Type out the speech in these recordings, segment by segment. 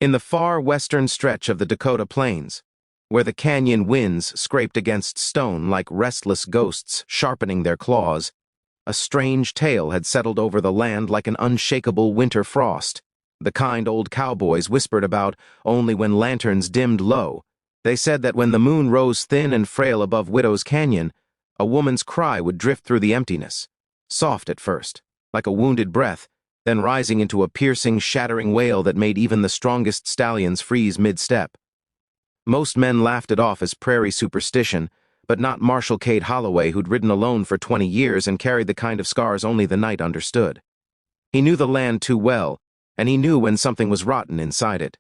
In the far western stretch of the Dakota Plains, where the canyon winds scraped against stone like restless ghosts sharpening their claws, a strange tale had settled over the land like an unshakable winter frost, the kind old cowboys whispered about only when lanterns dimmed low. They said that when the moon rose thin and frail above Widow's Canyon, a woman's cry would drift through the emptiness, soft at first, like a wounded breath, then rising into a piercing, shattering wail that made even the strongest stallions freeze mid-step. Most men laughed it off as prairie superstition, but not Marshal Cade Holloway, who'd ridden alone for 20 years and carried the kind of scars only the night understood. He knew the land too well, and he knew when something was rotten inside it.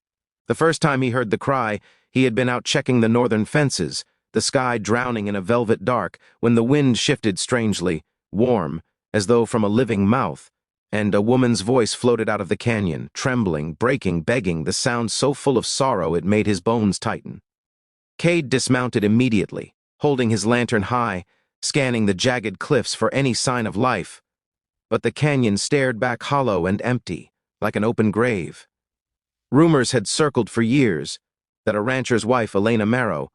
The first time he heard the cry, he had been out checking the northern fences, the sky drowning in a velvet dark, when the wind shifted strangely, warm, as though from a living mouth, and a woman's voice floated out of the canyon, trembling, breaking, begging, the sound so full of sorrow it made his bones tighten. Cade dismounted immediately, holding his lantern high, scanning the jagged cliffs for any sign of life. But the canyon stared back hollow and empty, like an open grave. Rumors had circled for years that a rancher's wife, Elena Marrow,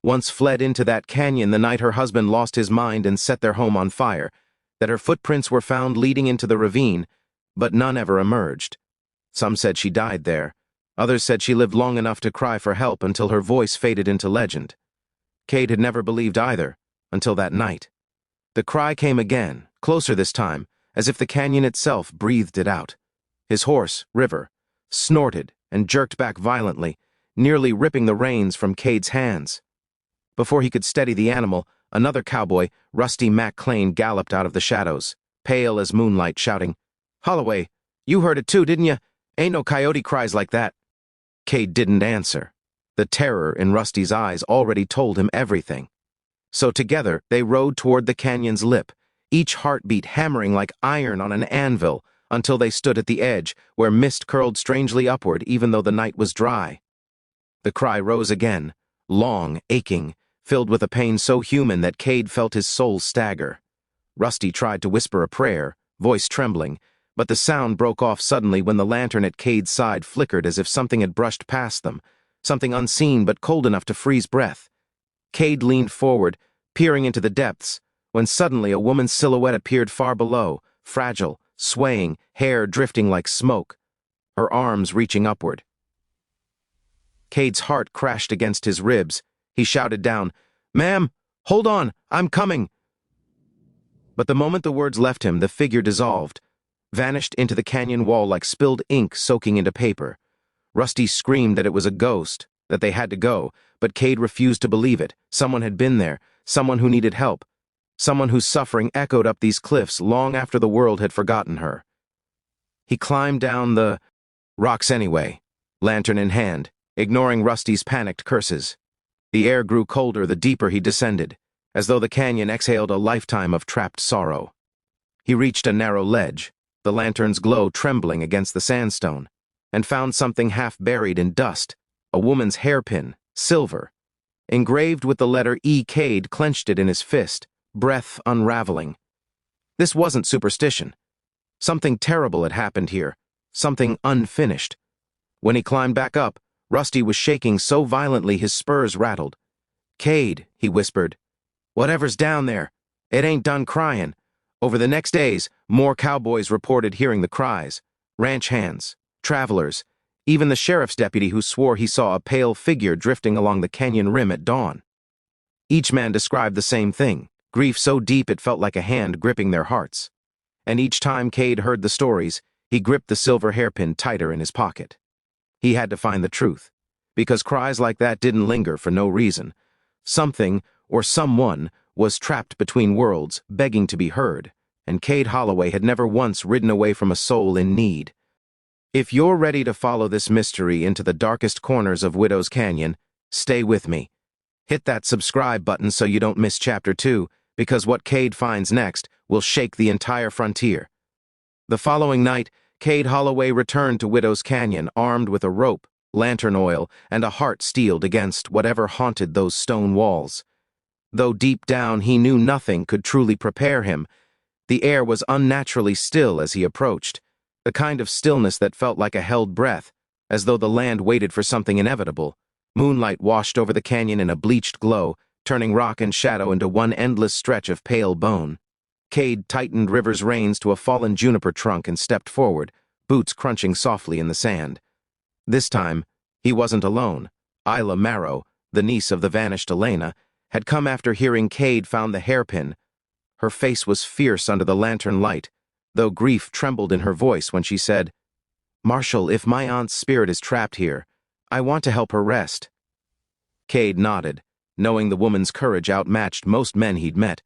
once fled into that canyon the night her husband lost his mind and set their home on fire, that her footprints were found leading into the ravine, but none ever emerged. Some said she died there. Others said she lived long enough to cry for help until her voice faded into legend. Cade had never believed either, until that night. The cry came again, closer this time, as if the canyon itself breathed it out. His horse, River, snorted and jerked back violently, nearly ripping the reins from Cade's hands. Before he could steady the animal, another cowboy, Rusty McClane, galloped out of the shadows, pale as moonlight, shouting, "Holloway, you heard it too, didn't you? Ain't no coyote cries like that." Cade didn't answer. The terror in Rusty's eyes already told him everything. So together they rode toward the canyon's lip, each heartbeat hammering like iron on an anvil, until they stood at the edge, where mist curled strangely upward even though the night was dry. The cry rose again, long, aching, filled with a pain so human that Cade felt his soul stagger. Rusty tried to whisper a prayer, voice trembling, but the sound broke off suddenly when the lantern at Cade's side flickered as if something had brushed past them, something unseen but cold enough to freeze breath. Cade leaned forward, peering into the depths, when suddenly a woman's silhouette appeared far below, fragile, swaying, hair drifting like smoke, her arms reaching upward. Cade's heart crashed against his ribs. He shouted down, "Ma'am, hold on, I'm coming." But the moment the words left him, the figure dissolved, vanished into the canyon wall like spilled ink soaking into paper. Rusty screamed that it was a ghost, that they had to go, but Cade refused to believe it. Someone had been there, someone who needed help, someone whose suffering echoed up these cliffs long after the world had forgotten her. He climbed down the rocks anyway, lantern in hand, ignoring Rusty's panicked curses. The air grew colder the deeper he descended, as though the canyon exhaled a lifetime of trapped sorrow. He reached a narrow ledge, the lantern's glow trembling against the sandstone, and found something half buried in dust, a woman's hairpin, silver. Engraved with the letter E, Cade clenched it in his fist, breath unraveling. This wasn't superstition. Something terrible had happened here, something unfinished. When he climbed back up, Rusty was shaking so violently his spurs rattled. "Cade," he whispered, "whatever's down there, it ain't done crying." Over the next days, more cowboys reported hearing the cries. Ranch hands, travelers, even the sheriff's deputy who swore he saw a pale figure drifting along the canyon rim at dawn. Each man described the same thing, grief so deep it felt like a hand gripping their hearts. And each time Cade heard the stories, he gripped the silver hairpin tighter in his pocket. He had to find the truth, because cries like that didn't linger for no reason. Something, or someone, was trapped between worlds, begging to be heard, and Cade Holloway had never once ridden away from a soul in need. If you're ready to follow this mystery into the darkest corners of Widow's Canyon, stay with me. Hit that subscribe button so you don't miss Chapter 2, because what Cade finds next will shake the entire frontier. The following night, Cade Holloway returned to Widow's Canyon armed with a rope, lantern oil, and a heart steeled against whatever haunted those stone walls. Though deep down he knew nothing could truly prepare him, the air was unnaturally still as he approached, the kind of stillness that felt like a held breath, As though the land waited for something inevitable, moonlight washed over the canyon in a bleached glow, turning rock and shadow into one endless stretch of pale bone. Cade tightened River's reins to a fallen juniper trunk and stepped forward, boots crunching softly in the sand. This time, he wasn't alone. Isla Marrow, the niece of the vanished Elena, had come after hearing Cade found the hairpin. Her face was fierce under the lantern light, though grief trembled in her voice when she said, "Marshal, if my aunt's spirit is trapped here, I want to help her rest." Cade nodded, knowing the woman's courage outmatched most men he'd met.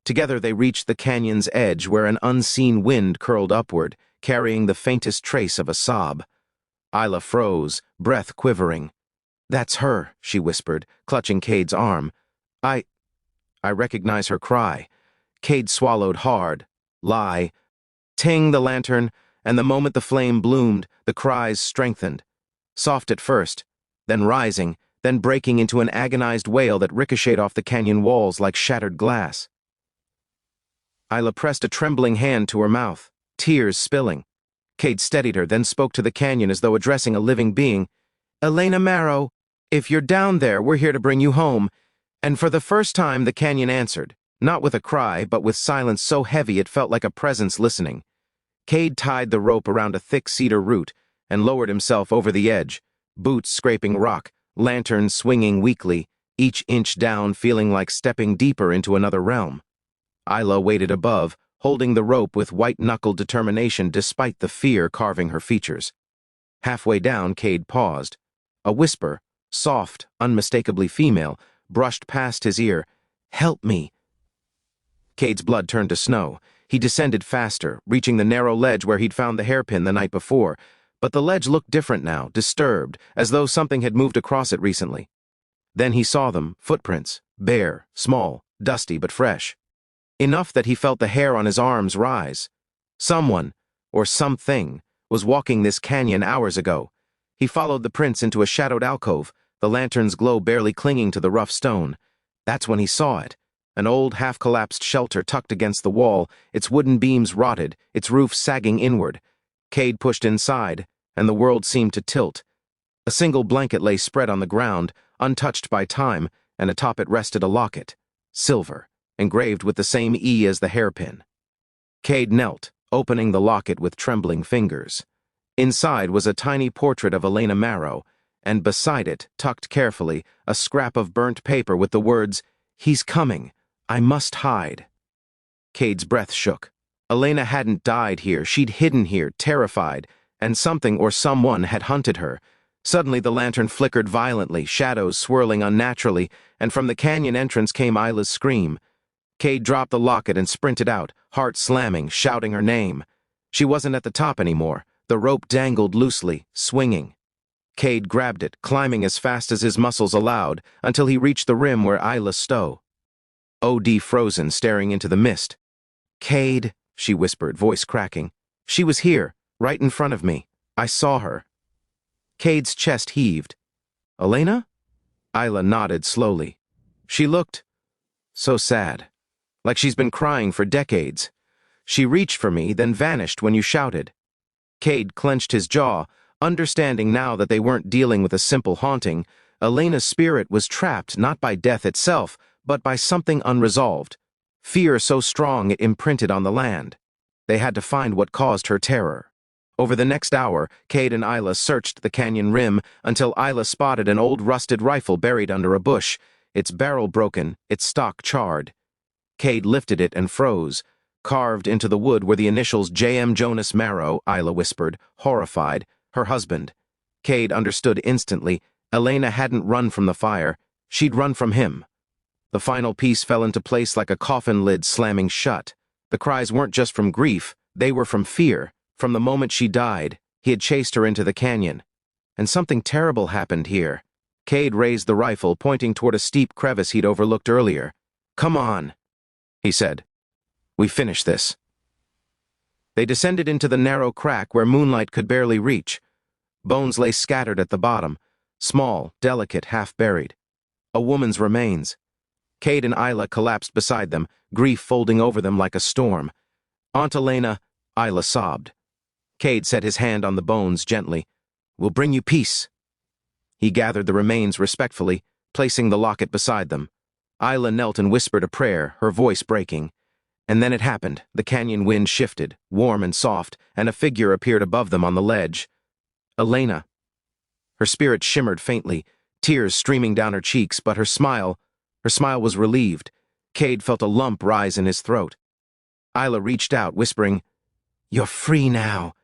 Together they reached the canyon's edge where an unseen wind curled upward, carrying the faintest trace of a sob. Isla froze, breath quivering. "That's her," she whispered, clutching Cade's arm. I recognize her cry." Cade swallowed hard. Lie. Ting the lantern, and the moment the flame bloomed, the cries strengthened. Soft at first, then rising, then breaking into an agonized wail that ricocheted off the canyon walls like shattered glass. Isla pressed a trembling hand to her mouth, tears spilling. Cade steadied her, then spoke to the canyon as though addressing a living being. "Elena Marrow, if you're down there, we're here to bring you home." And for the first time, the canyon answered, not with a cry, but with silence so heavy it felt like a presence listening. Cade tied the rope around a thick cedar root and lowered himself over the edge, boots scraping rock, lantern swinging weakly, each inch down feeling like stepping deeper into another realm. Isla waited above, holding the rope with white-knuckled determination despite the fear carving her features. Halfway down, Cade paused. A whisper, soft, unmistakably female, brushed past his ear. "Help me." Cade's blood turned to snow. He descended faster, reaching the narrow ledge where he'd found the hairpin the night before. But the ledge looked different now, disturbed, as though something had moved across it recently. Then he saw them, footprints, bare, small, dusty but fresh. Enough that he felt the hair on his arms rise. Someone, or something, was walking this canyon hours ago. He followed the prints into a shadowed alcove, the lantern's glow barely clinging to the rough stone. That's when he saw it. An old, half-collapsed shelter tucked against the wall, its wooden beams rotted, its roof sagging inward. Cade pushed inside, and the world seemed to tilt. A single blanket lay spread on the ground, untouched by time, and atop it rested a locket. Silver, engraved with the same E as the hairpin. Cade knelt, opening the locket with trembling fingers. Inside was a tiny portrait of Elena Marrow, and beside it, tucked carefully, a scrap of burnt paper with the words, "He's coming. I must hide." Cade's breath shook. Elena hadn't died here, she'd hidden here, terrified, and something or someone had hunted her. Suddenly the lantern flickered violently, shadows swirling unnaturally, and from the canyon entrance came Isla's scream. Cade dropped the locket and sprinted out, heart slamming, shouting her name. She wasn't at the top anymore. The rope dangled loosely, swinging. Cade grabbed it, climbing as fast as his muscles allowed, until he reached the rim where Isla stood. OD frozen, staring into the mist. "Cade," she whispered, voice cracking. "She was here, right in front of me. I saw her." Cade's chest heaved. "Elena?" Isla nodded slowly. She looked so sad, like she's been crying for decades. "She reached for me, then vanished when you shouted." Cade clenched his jaw, understanding now that they weren't dealing with a simple haunting. Elena's spirit was trapped not by death itself, but by something unresolved. Fear so strong it imprinted on the land. They had to find what caused her terror. Over the next hour, Cade and Isla searched the canyon rim until Isla spotted an old rusted rifle buried under a bush, its barrel broken, its stock charred. Cade lifted it and froze. Carved into the wood were the initials J.M. Jonas Marrow, Isla whispered, horrified. Her husband. Cade understood instantly. Elena hadn't run from the fire. She'd run from him. The final piece fell into place like a coffin lid slamming shut. The cries weren't just from grief, they were from fear. From the moment she died, he had chased her into the canyon. And something terrible happened here. Cade raised the rifle, pointing toward a steep crevice he'd overlooked earlier. "Come on," he said. "We finish this." They descended into the narrow crack where moonlight could barely reach. Bones lay scattered at the bottom, small, delicate, half-buried. A woman's remains. Cade and Isla collapsed beside them, grief folding over them like a storm. "Aunt Elena," Isla sobbed. Cade set his hand on the bones gently. will bring you peace." He gathered the remains respectfully, placing the locket beside them. Isla knelt and whispered a prayer, her voice breaking. And then it happened. The canyon wind shifted, warm and soft, and a figure appeared above them on the ledge. Elena. Her spirit shimmered faintly, tears streaming down her cheeks, but her smile was relieved. Cade felt a lump rise in his throat. Isla reached out, whispering, "You're free now."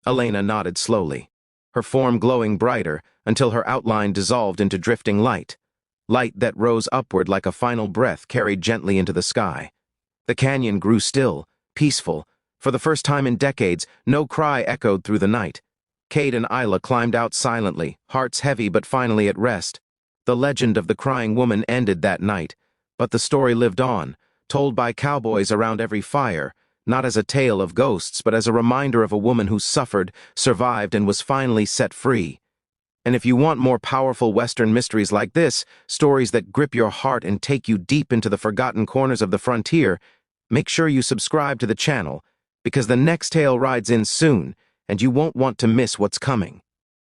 Elena nodded slowly, her form glowing brighter until her outline dissolved into drifting light that rose upward like a final breath carried gently into the sky. The canyon grew still, peaceful. For the first time in decades, no cry echoed through the night. Cade and Isla climbed out silently, hearts heavy but finally at rest. The legend of the crying woman ended that night, but the story lived on, told by cowboys around every fire, not as a tale of ghosts, but as a reminder of a woman who suffered, survived, and was finally set free. And if you want more powerful Western mysteries like this, stories that grip your heart and take you deep into the forgotten corners of the frontier, make sure you subscribe to the channel, because the next tale rides in soon, and you won't want to miss what's coming.